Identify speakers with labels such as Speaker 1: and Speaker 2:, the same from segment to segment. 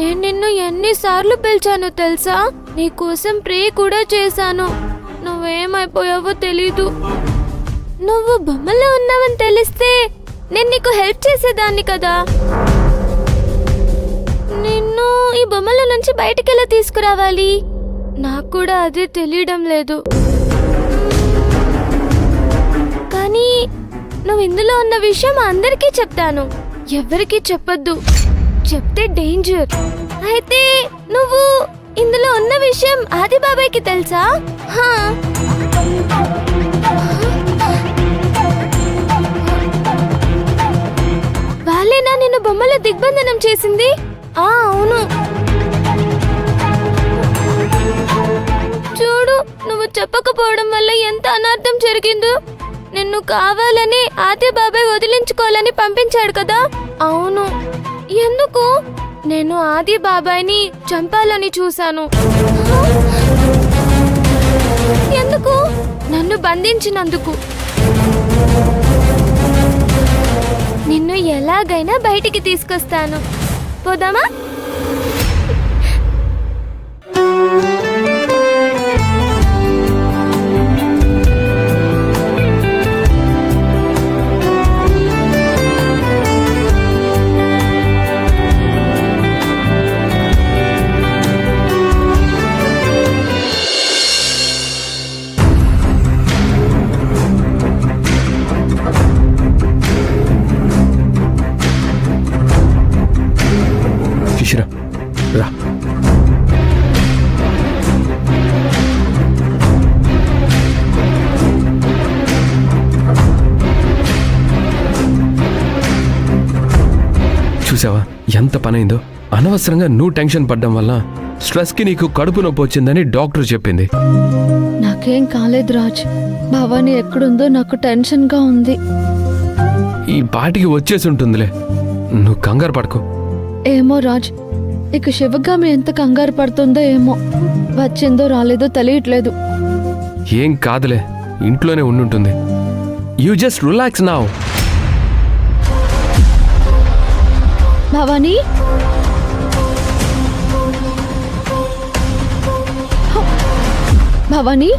Speaker 1: నేను నిన్ను ఎన్నిసార్లు పిలిచానో తెలుసా? నీకోసం ప్రే కూడా చేశాను. నువ్వేమైపోయావో తెలీదు. నువ్వు బొమ్మలో ఉన్నావని తెలిస్తే నేను నీకు హెల్ప్ చేసేదాన్ని కదా. నిన్ను ఈ బొమ్మల నుంచి బయటికెలా తీసుకురావాలి? నాకు కూడా అదే తెలియడం లేదు. కానీ నువ్వు ఇందులో ఉన్న విషయం అందరికీ చెప్తాను. ఎవరికీ చెప్పొద్దు, చెప్తే డేంజర్. అయితే నువ్వు ఇందులో ఉన్న విషయం ఆది బాబాయ్కి తెలుసా? వాళ్ళేనా నిన్ను బొమ్మలో దిగ్బంధనం చేసింది? అవును. చూడు, నువ్వు చెప్పకపోవడం వల్ల ఎంత అనార్థం జరిగిందో. నిన్ను కావాలని ఆది బాబాయ్ వదిలించుకోవాలని పంపించాడు కదా. అవును. ఎందుకు? నేను ఆది బాబాయ్ని చంపాలని చూశాను. ఎందుకు? నన్ను బంధించినందుకు. నిన్ను ఎలాగైనా బయటికి తీసుకొస్తాను. పోదామా?
Speaker 2: రా. చూసావా ఎంత పనైందో? అనవసరంగా నువ్వు టెన్షన్ పడ్డం వల్ల స్ట్రెస్ కి నీకు కడుపు నొప్పి వచ్చిందని డాక్టర్ చెప్పింది.
Speaker 1: నాకేం కాలేదు రాజ్. భవాని ఎక్కడుందో నాకు టెన్షన్ గా ఉంది.
Speaker 2: ఈ పాటికి వచ్చేసి ఉంటుందిలే, నువ్వు కంగారు పడకు.
Speaker 1: ఏమో రాజ్, ఇక శివగామి ఎంత కంగారు పడుతుందో ఏమో. వచ్చిందో రాలేదో తెలియట్లేదు.
Speaker 2: ఏం కాదులే, ఇంట్లోనే ఉండుంటుంది. You just relax now.
Speaker 1: Bhavani, Bhavani,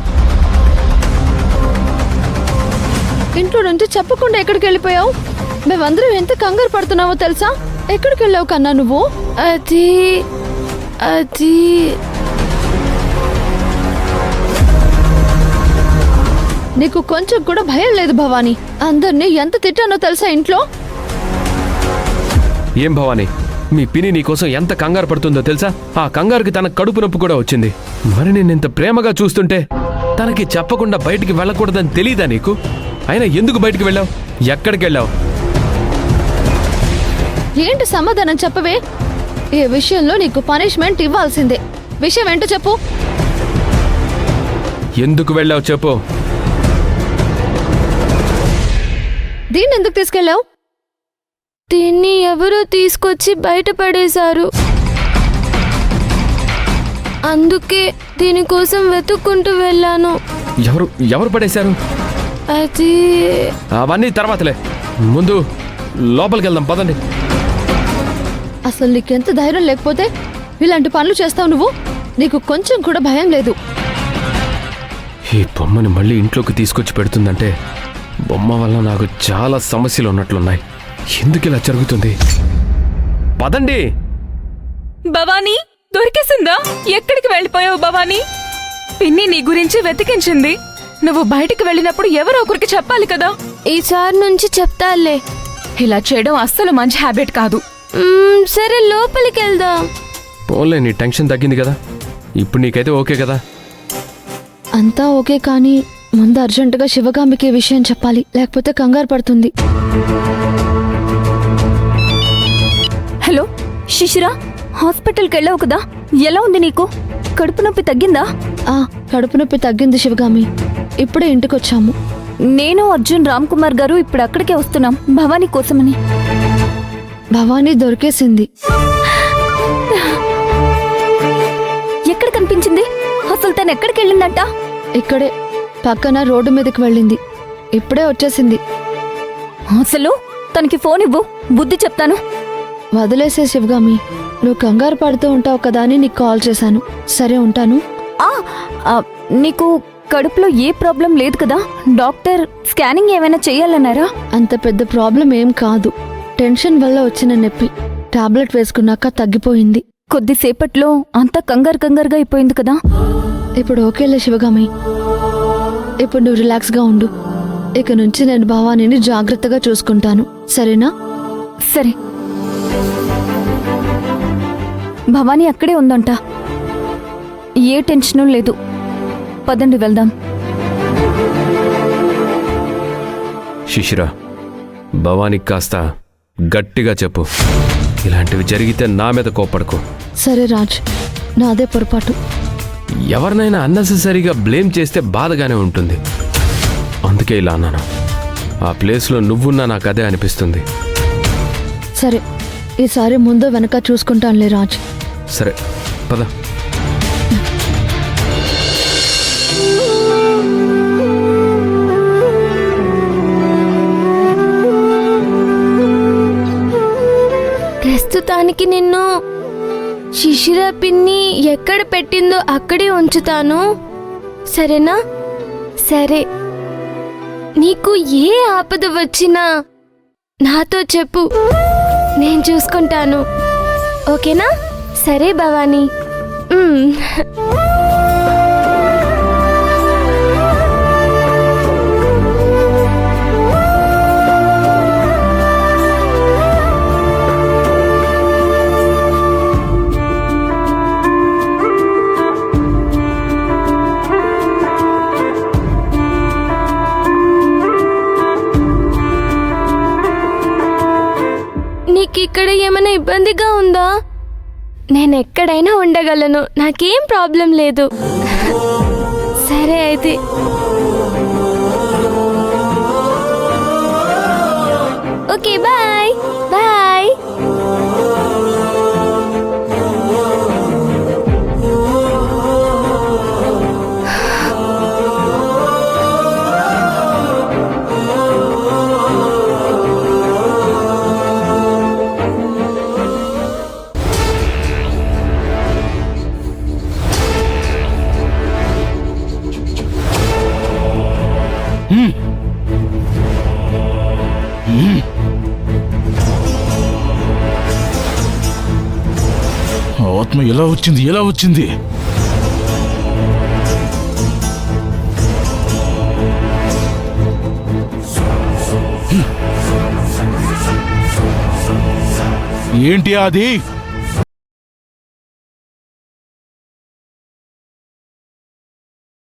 Speaker 1: ఇంట్లో నుంచి చెప్పకుండా ఎక్కడికి వెళ్ళిపోయావు? మేమందరం ఎంత కంగారు పడుతున్నావో తెలుసా? ఎక్కడికి వెళ్ళావు కన్నా నువ్వు? అది నీకు కొంచెం కూడా భయం లేదు భవానీ. అందరినీ ఎంత తిట్టానో తెలుసా ఇంట్లో?
Speaker 2: ఏం భవానీ, మీ పిన్ని నీకోసం ఎంత కంగారు పడుతుందో తెలుసా? ఆ కంగారుకి తన కడుపు నొప్పి కూడా వచ్చింది. మరి నేను ఇంత ప్రేమగా చూస్తుంటే తనకి చెప్పకుండా బయటికి వెళ్ళకూడదని తెలీదా నీకు? అయినా ఎందుకు బయటికి వెళ్ళావు? ఎక్కడికి వెళ్ళావు?
Speaker 1: ఏంటి సమాధానం చెప్పవే? ఈ విషయంలో నీకు పనిష్మెంట్ ఇవ్వాల్సిందే. విషయం ఏంటో చెప్పు.
Speaker 2: ఎందుకు వెళ్ళావు చెప్పు.
Speaker 1: దీన్ని ఎందుకు తీసుకెళ్ళావు? దీన్ని ఎవరో తీసుకొచ్చి బయట పడేశారు. అందుకే దీనికోసం వెతుక్కుంటూ వెళ్ళాను.
Speaker 2: ఎవరు పడేశారు?
Speaker 1: అది
Speaker 2: అవన్నీ తర్వాతలే, ముందు లోపలికి వెళ్దాం పదండి.
Speaker 1: అసలు నీకెంత ధైర్యం లేకపోతే ఇలాంటి పనులు చేస్తావు నువ్వు? నీకు కొంచెం కూడా భయం లేదు.
Speaker 2: ఈ బొమ్మని మళ్ళీ ఇంట్లోకి తీసుకొచ్చి పెడుతుందంటే బొమ్మ వల్ల నాకు చాలా సమస్యలు ఉన్నట్లున్నాయి. ఎందుకు ఇలా జరుగుతుంది? పదండి.
Speaker 3: భవానీ, దొరికేసిందా? ఎక్కడికి వెళ్ళిపోయావు భవానీ? పిన్ని నీ గురించి వెతికించింది. నువ్వు బయటికి వెళ్ళినప్పుడు ఎవరో ఒకరికి చెప్పాలి కదా.
Speaker 1: ఈసారి నుంచి చెప్తాలే.
Speaker 3: ఇలా చేయడం అస్సలు మంచి హ్యాబిట్ కాదు.
Speaker 1: సరే, లోపలికి వెళ్దాం.
Speaker 2: పోలే, నీ టెన్షన్ తగ్గింది కదా. ఇప్పుడు నీకైతే ఓకే కదా?
Speaker 1: అంతా ఓకే, కానీ ముందు అర్జెంటుగా శివగామికి విషయం చెప్పాలి, లేకపోతే కంగారు పడుతుంది.
Speaker 3: హలో శిశిరా, హాస్పిటల్కి వెళ్ళావు కదా, ఎలా ఉంది నీకు? కడుపు నొప్పి తగ్గిందా?
Speaker 1: కడుపు నొప్పి తగ్గింది శివగామి. ఇప్పుడే ఇంటికొచ్చాము.
Speaker 3: నేను అర్జున్ రామ్ కుమార్ గారు ఇప్పుడు అక్కడికే వస్తున్నాం భవానీ కోసమని.
Speaker 1: భవానీ దొరికేసింది.
Speaker 3: ఎక్కడ కనిపించింది? అసలు తను ఎక్కడికి వెళ్ళిందంట?
Speaker 1: ఇక్కడే పక్కన రోడ్డు మీదకి వెళ్ళింది. ఇప్పుడే వచ్చేసింది.
Speaker 3: అసలు తనకి ఫోన్ ఇవ్వు, బుద్ధి చెప్తాను.
Speaker 4: వదిలేసే శివగామి, నువ్వు కంగారు పడుతూ ఉంటావు కదా అని నీకు కాల్ చేశాను. సరే ఉంటాను.
Speaker 5: నీకు కడుపులో ఏ ప్రాబ్లం లేదు కదా? డాక్టర్ స్కానింగ్ ఏమైనా చెయ్యాలన్నారా?
Speaker 4: అంత పెద్ద ప్రాబ్లం ఏం కాదు. టెన్షన్ వల్ల వచ్చిన నొప్పి. టాబ్లెట్ వేసుకున్నాక తగ్గిపోయింది.
Speaker 5: కొద్దిసేపట్లో అంతా కంగారుగా అయిపోయింది కదా?
Speaker 4: ఇప్పుడు ఓకేలే శివగామి. ఇప్పుడు నువ్వు రిలాక్స్గా ఉండు. ఇక నుంచి నేను భవానీని జాగ్రత్తగా చూసుకుంటాను, సరేనా?
Speaker 5: సరే. భవానీ అక్కడే ఉందంట. ఏ టెన్షను లేదు. పదండి వెళ్దాం.
Speaker 2: శిశిర, భవానికి కాస్త గట్టిగా చెప్పు. ఇలాంటివి జరిగితే నా మీద కోపడకు.
Speaker 4: సరే రాజ్, నాదే పొరపాటు.
Speaker 2: ఎవరినైనా అన్నెసెసరీగా బ్లేమ్ చేస్తే బాధగానే ఉంటుంది. అందుకే ఇలా అన్నాను. ఆ ప్లేస్లో నువ్వున్నా నాకు అదే అనిపిస్తుంది.
Speaker 4: సరే, ఈసారి ముందు వెనక చూసుకుంటానులే రాజ్.
Speaker 2: సరే పద.
Speaker 1: ప్రస్తుతానికి నిన్ను శిశిర పిన్ని ఎక్కడ పెట్టిందో అక్కడే ఉంచుతాను, సరేనా? సరే, నీకు ఏ ఆపద వచ్చినా నాతో చెప్పు, నేను చూసుకుంటాను. ఓకేనా? సరే భవానీ. నీకిక్కడ ఏమైనా ఇబ్బందిగా ఉందా? నేను ఎక్కడైనా ఉండగలను, నాకేం ప్రాబ్లం లేదు. సరే అయితే. Okay, bye bye.
Speaker 6: ఆత్మ ఎలా వచ్చింది? ఏంటి అది?